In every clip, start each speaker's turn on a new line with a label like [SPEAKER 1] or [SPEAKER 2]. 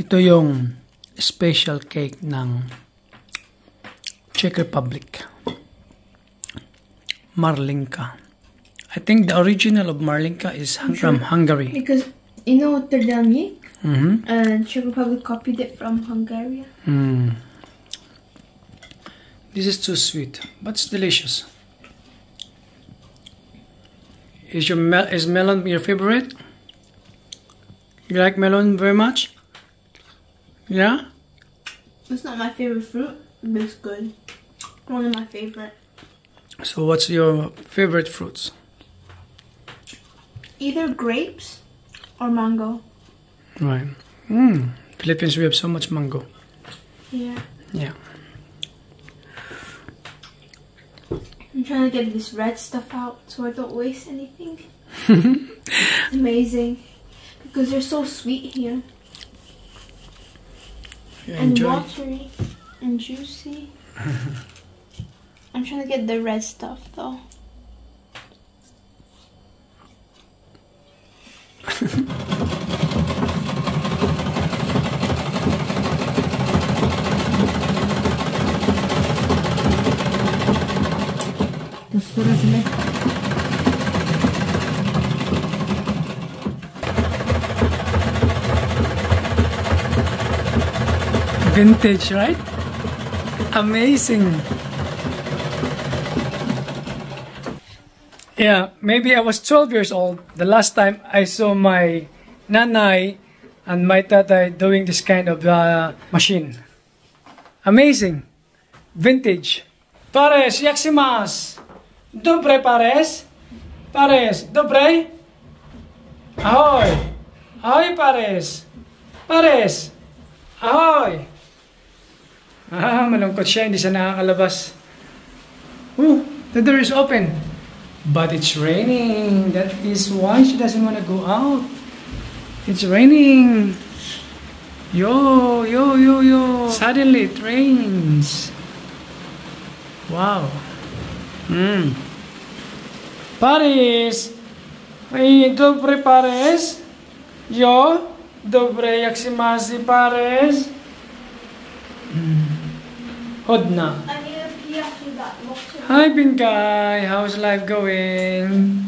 [SPEAKER 1] Ito yung special cake ng Czech Republic. Marlinka. I think the original of Marlinka is from Hungary.
[SPEAKER 2] Because you know Trdelník? And Czech Republic copied it from Hungary.
[SPEAKER 1] This is too sweet, but it's delicious. Is melon your favorite? You like melon very much? Yeah?
[SPEAKER 2] It's not my favorite fruit, but it's good. One of my favorite.
[SPEAKER 1] So what's your favorite fruits?
[SPEAKER 2] Either grapes or mango.
[SPEAKER 1] Right. Philippines, we have so much mango.
[SPEAKER 2] Yeah.
[SPEAKER 1] Yeah.
[SPEAKER 2] I'm trying to get this red stuff out so I don't waste anything. It's amazing. Because they're so sweet here. And watery and juicy. I'm trying to get the red stuff though.
[SPEAKER 1] Vintage, right? Amazing. Yeah, maybe I was 12 years old the last time I saw my nanay and my tatay doing this kind of machine. Amazing. Vintage. Pares, yaksimas. Dobre, pares. Pares, dobre. Ahoy. Ahoy, pares. Pares. Ahoy. Malungkot siya, hindi siya nakakalabas. The door is open. But it's raining. That is why she doesn't want to go out. It's raining. Yo, yo, yo, yo. Suddenly it rains. Wow. Paris. Ay, dobre pares. Yo. Dobre yaksimasi pares. Hodna. Hi Pinkay, how's life going?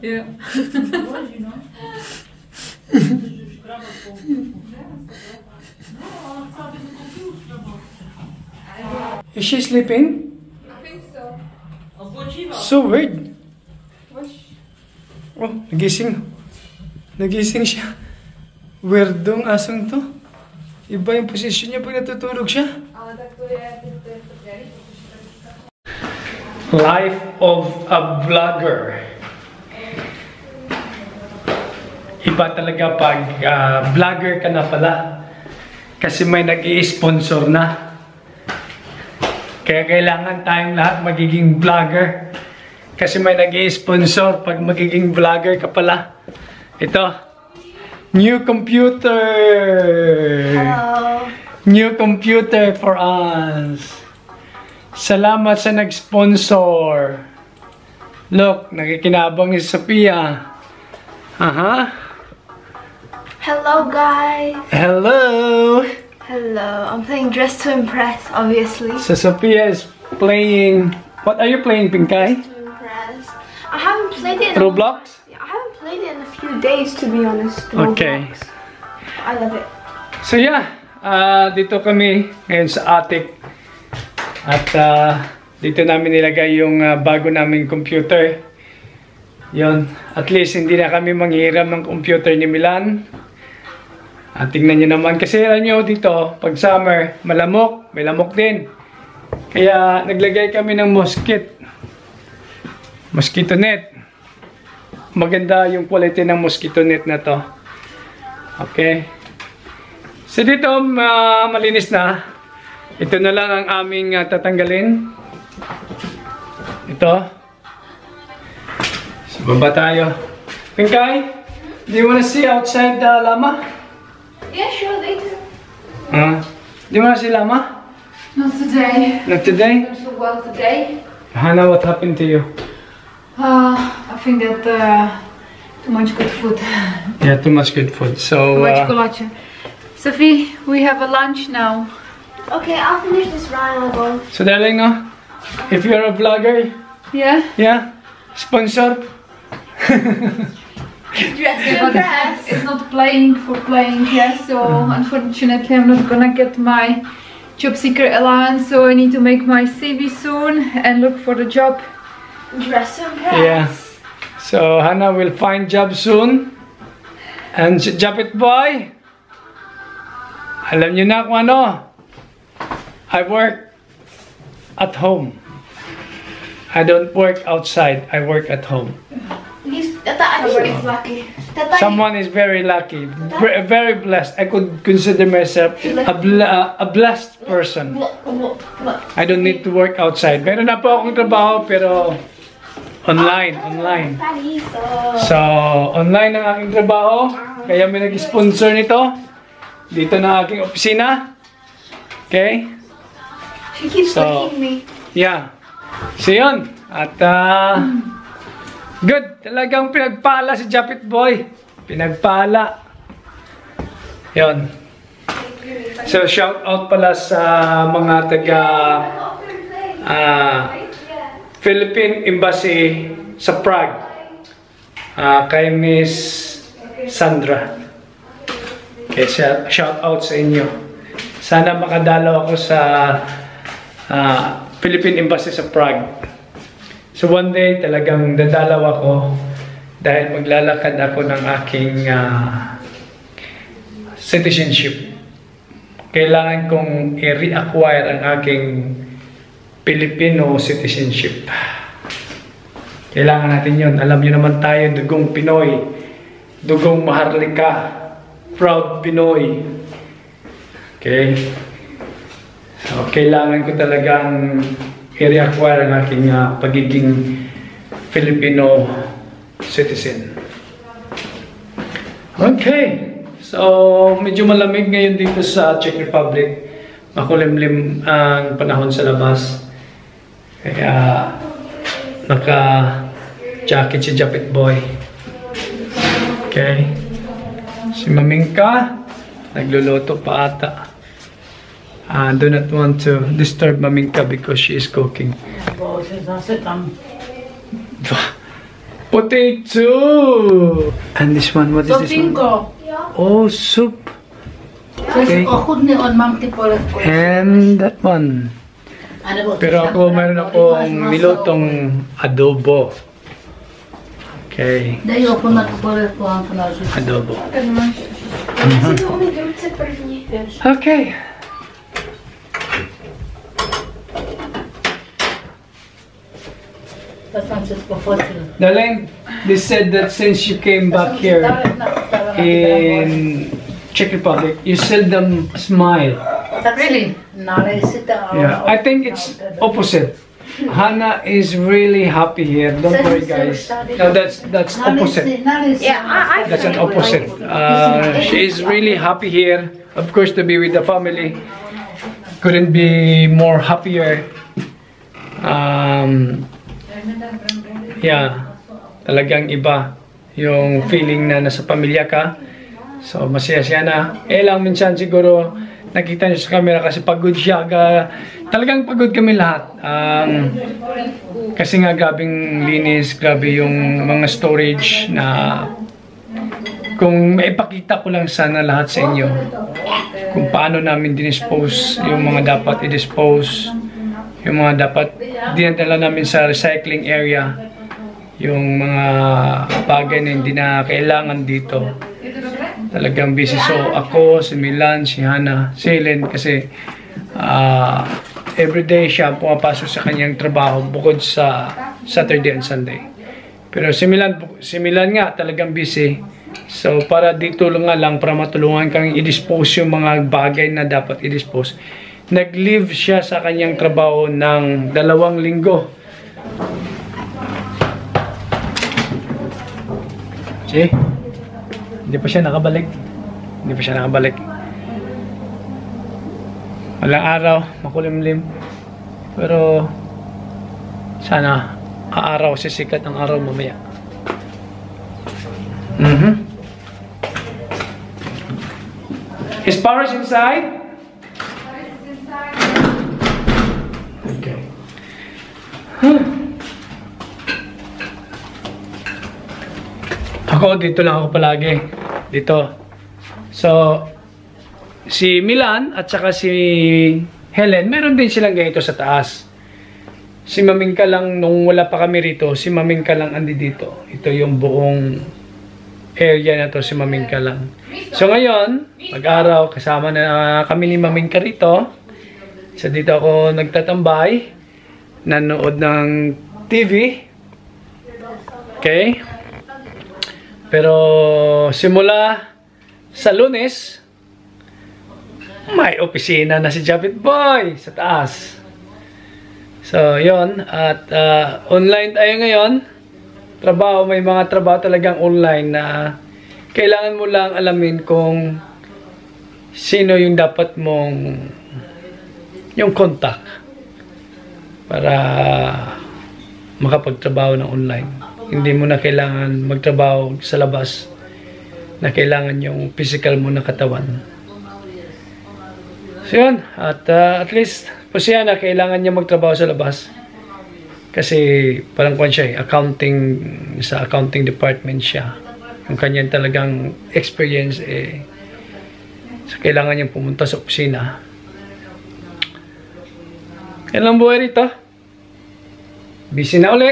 [SPEAKER 3] Yeah.
[SPEAKER 1] Is she sleeping?
[SPEAKER 3] I think so.
[SPEAKER 1] So weird. Oh, nagising. Nagising siya. Weirdong asong to. Iba yung posisyon niya pag natutulog siya. Life of a vlogger. Iba talaga pag vlogger ka na pala. Kasi may nag-i-sponsor na. Kaya kailangan tayong lahat magiging vlogger. Kasi may nag-i-sponsor pag magiging vlogger ka pala. Ito. New computer!
[SPEAKER 2] Hello!
[SPEAKER 1] New computer for us. Salamat sa nag-sponsor. Look, nakikinabang si Sophia.
[SPEAKER 2] Hello guys!
[SPEAKER 1] Hello!
[SPEAKER 2] Hello, I'm playing Dress to Impress, obviously.
[SPEAKER 1] So Sophia is playing... What are you playing, Pinkay?
[SPEAKER 2] Dress to Impress. I haven't played it in
[SPEAKER 1] Roblox?
[SPEAKER 2] I haven't played it in a few days, to be honest.
[SPEAKER 1] Okay.
[SPEAKER 2] Roblox. I love it.
[SPEAKER 1] So yeah, dito kami ngayon sa attic. At dito namin nilagay yung bago naming computer. Yon, at least hindi na kami manghiram ng computer ni Milan. At tingnan nyo naman, kasi alam nyo dito, pag summer, malamok, may lamok din. Kaya naglagay kami ng mosquito net. Maganda yung quality ng mosquito net na to. Okay. So dito, malinis na. Ito na lang ang aming tatanggalin. Ito. So baba tayo. Pinkay, do you want to see outside the llama?
[SPEAKER 2] Yeah, sure, later.
[SPEAKER 1] Do you want to see llama?
[SPEAKER 3] Not today.
[SPEAKER 1] Not today?
[SPEAKER 3] Not so well today.
[SPEAKER 1] Hannah, what happened to you?
[SPEAKER 3] I think that too much good food.
[SPEAKER 1] Yeah, too much good food. So,
[SPEAKER 3] Too much kolache. Sophie, we have a lunch now.
[SPEAKER 2] Okay, I'll finish this round. I'll go.
[SPEAKER 1] so darling, no? If you're a vlogger,
[SPEAKER 3] Yeah?
[SPEAKER 1] yeah, sponsor.
[SPEAKER 3] It's not playing for playing, yeah, so unfortunately I'm not gonna get my job seeker allowance, so I need to make my CV soon and look for the job.
[SPEAKER 2] Dress and press.
[SPEAKER 1] Yeah. So Hannah will find job soon. And si Japit Boy, alam niyo na kung ano. I work at home. I don't work outside. I work at home.
[SPEAKER 2] Someone is lucky.
[SPEAKER 1] Someone is very lucky, very blessed. I could consider myself a blessed person. I don't need to work outside. Meron na po akong trabaho pero online. So, online ang aking trabaho. Kaya may nag-sponsor nito. Dito na aking opisina. Okay?
[SPEAKER 2] She keeps
[SPEAKER 1] So,
[SPEAKER 2] licking me.
[SPEAKER 1] Yeah. So, yun. At, good. Talagang pinagpala si Japit Boy. Pinagpala. Yun. So, shout out pala sa mga taga Philippine Embassy sa Prague. Kay Miss Sandra. Okay, shout out sa inyo. Sana makadalaw ako sa Philippine Embassy sa Prague. So one day talagang dadalaw ako dahil maglalakad ako ng aking citizenship. Kailangan kong i-reacquire ang aking Filipino citizenship. Kailangan natin yun. Alam nyo naman tayo, dugong Pinoy, dugong Maharlika, proud Pinoy. Okay? So, kailangan ko talagang i-reacquire ang aking pagiging Filipino citizen. Okay. So, medyo malamig ngayon dito sa Czech Republic. Makulimlim ang panahon sa labas. Kaya, naka-jacket si Japit Boy. Okay. Si Mamingka, nagluluto pa ata. Do not want to disturb Mamingka because she is cooking. Potato! And this one, what is this one? Oh, soup. Okay. And that one. Pero ako, meron akong nilutong adobo. Okay. Adobo. Okay. Darling, they said that since you came back here in Czech Republic, you seldom smile.
[SPEAKER 3] Really?
[SPEAKER 1] Yeah, I think it's opposite. Hannah is really happy here. Don't worry, guys. No, that's opposite.
[SPEAKER 2] Yeah,
[SPEAKER 1] That's an opposite. She is really happy here. Of course, to be with the family. Couldn't be more happier. Yeah, talagang iba yung feeling na nasa pamilya ka. So, masaya siya na. Lang minsan siguro nakita niyo sa camera kasi pagod siya. Talagang pagod kami lahat. Kasi nga grabing linis, grabe yung mga storage na kung maipakita ko lang sana lahat sa inyo kung paano namin dinispose yung mga dapat i-dispose, yung mga dapat dinadala namin sa recycling area, yung mga bagay na hindi na kailangan dito. Talagang busy. So ako, si Milan, si Hannah, si Helen kasi everyday siya pumapasok sa kanyang trabaho bukod sa Saturday and Sunday. Pero si Milan nga talagang busy. So para dito lang para matulungan kang i-dispose yung mga bagay na dapat i-dispose. Nag-leave siya sa kanyang trabaho ng 2 linggo. See? Hindi pa siya nakabalik. Hindi pa siya nakabalik. Walang araw, makulimlim. Pero sana aaraw, sisikat ang araw mamaya. Is Paris inside?
[SPEAKER 3] Paris is inside.
[SPEAKER 1] Okay. Ako, dito lang ako palagi. Dito. So, si Milan at saka si Helen, meron din silang ganito sa taas. Si Mamingka lang, nung wala pa kami rito, si Mamingka lang andi dito. Ito yung buong area na to, si Mamingka lang. So ngayon, mag-araw, kasama na kami ni Mamingka rito. So dito ako nagtatambay, nanood ng TV. Okay? Pero simula sa Lunes, may opisina na si Japit Boy sa taas. So, yon. At online tayo ngayon. Trabaho, may mga trabaho talagang online na kailangan mo lang alamin kung sino yung dapat mong yung contact para makapagtrabaho ng online. Hindi mo na kailangan magtrabaho sa labas na kailangan yung physical mo na katawan. So yun, at least po siya na kailangan niya magtrabaho sa labas kasi parang kung siya accounting, sa accounting department siya, yung kanyang talagang experience so kailangan niyang pumunta sa opisina. Yan lang buhay rito, busy na uli.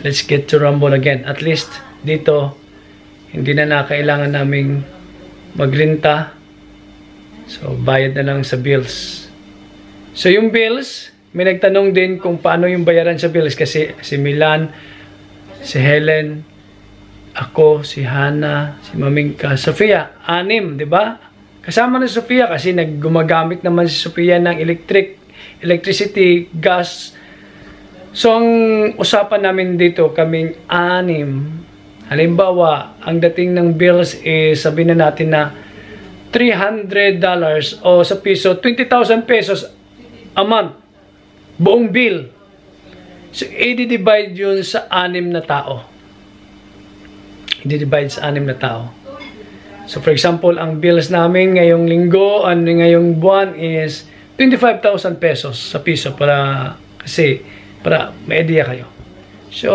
[SPEAKER 1] Let's get to rumble again. At least dito hindi na kailangan naming magrenta. So, bayad na lang sa bills. So, yung bills, may nagtanong din kung paano yung bayaran sa bills. Kasi si Milan, si Helen, ako, si Hana, si Mamingka, Sofia, 6, di ba? Kasama na si Sofia kasi naggumagamit naman si Sofia ng electricity, gas. So, ang usapan namin dito, kaming 6. Halimbawa, ang dating ng bills sabihin na natin na $300 o sa piso, 20,000 pesos a month. Buong bill. So, i-divide yun sa 6 na tao. I-divide sa 6 na tao. So, for example, ang bills namin ngayong linggo, ngayong buwan is 25,000 pesos sa piso para may idea kayo. So,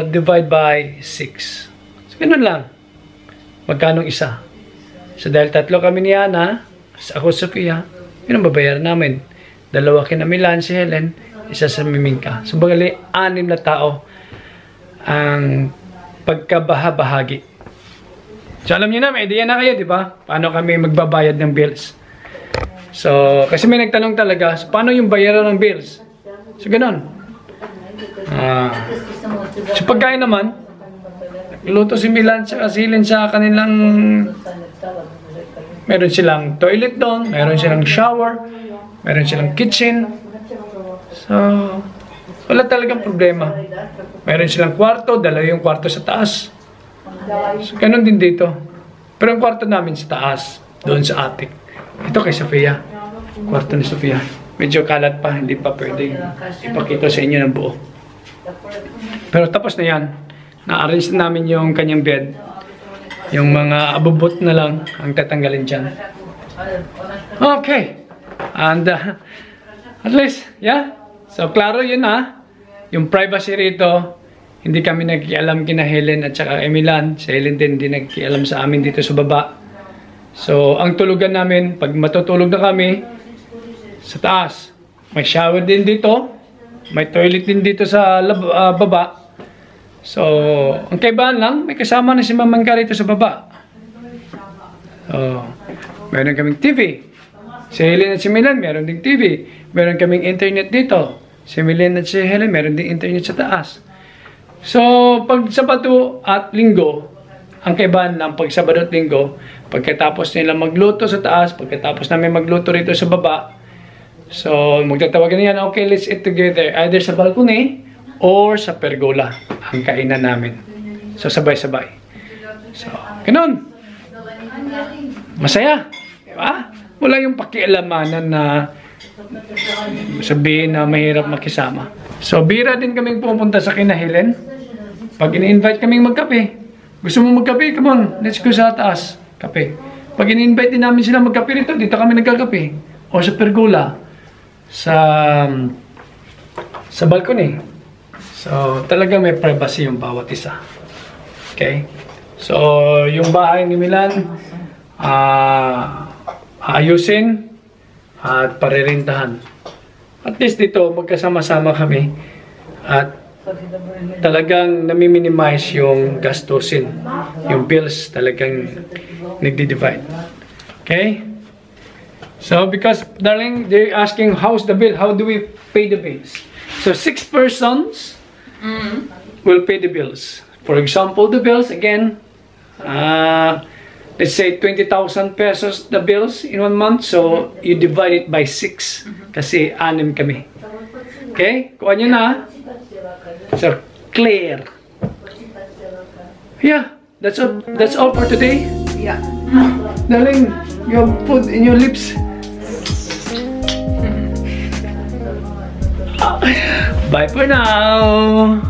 [SPEAKER 1] divide by 6. So, ganun lang. Magkano isa? So, dahil 3 kami ni Ana, ako, Sofia, yun ang babayaran namin. 2 kina Milan, si Helen, isa sa Mamingka. So, bagali, 6 na tao ang pagkabahabahagi. So, alam niyo na, may idea na kayo, di ba? Paano kami magbabayad ng bills. So, kasi may nagtanong talaga, so, paano yung bayaran ng bills? So, ganun. So, pagkain naman, luto si Milan sa Helen sa kanilang meron silang toilet doon, meron silang shower, meron silang kitchen. So, wala talagang problema. Meron silang kwarto, 2 yung kwarto sa taas. So, ganun din dito. Pero ang kwarto namin sa taas, doon sa attic. Ito kay Sofia. Kwarto ni Sofia. Medyo kalat pa, hindi pa pwedeng ipakita sa inyo ng buo. Pero tapos na yan. Na-arrange na namin yung kanyang bed. Yung mga abubot na lang ang tatanggalin dyan. Okay. And at least, yeah. So, klaro yun yung privacy rito. Hindi kami nagkialam kina Helen at saka Milan. Si Helen din hindi nagkialam sa amin dito sa baba. So, ang tulugan namin, pag matutulog na kami, sa taas. May shower din dito. May toilet din dito sa baba. So, ang kaibahan lang, may kasama na si Mamangka rito sa baba. So, meron kaming TV. Si Helen at si Milan, meron ding TV. Meron kaming internet dito. Si Milan at si Helen, meron ding internet sa taas. So, pag Sabado at Linggo, ang kaibahan lang, pag Sabado at Linggo, pagkatapos nila magluto sa taas, pagkatapos namin magluto rito sa baba, so, magtatawagan niyan, okay, let's eat together. Either sa balcony, or sa pergola ang kainan namin. So, sabay-sabay. So, ganun. Masaya. Diba? Wala yung pakialamanan na sabihin na mahirap makisama. So, bira din kaming pupunta sa kina Helen. Pag ini-invite kaming magkape, gusto mo magkape? Come on, let's go sa taas. Kape. Pag ini-invite din namin sila magkape rito, dito kami nagkakape. O sa pergola. Sa balcony. So, talaga may privacy yung bawat isa. Okay? So, yung bahay ni Milan, ayusin at paririntahan. At least dito, magkasama-sama kami at talagang nami-minimize yung gastusin. Yung bills talagang nagdi-divide. Okay? So, because, darling, they're asking, how's the bill? How do we pay the bills? So, 6 persons will pay the bills. For example, the bills, again, let's say 20,000 pesos the bills in 1 month. So, you divide it by 6. Kasi 6 kami. Okay? Kuha nyo na. So, clear. Yeah, that's all for today.
[SPEAKER 3] Yeah.
[SPEAKER 1] Darling, you have food in your lips. Bye for now.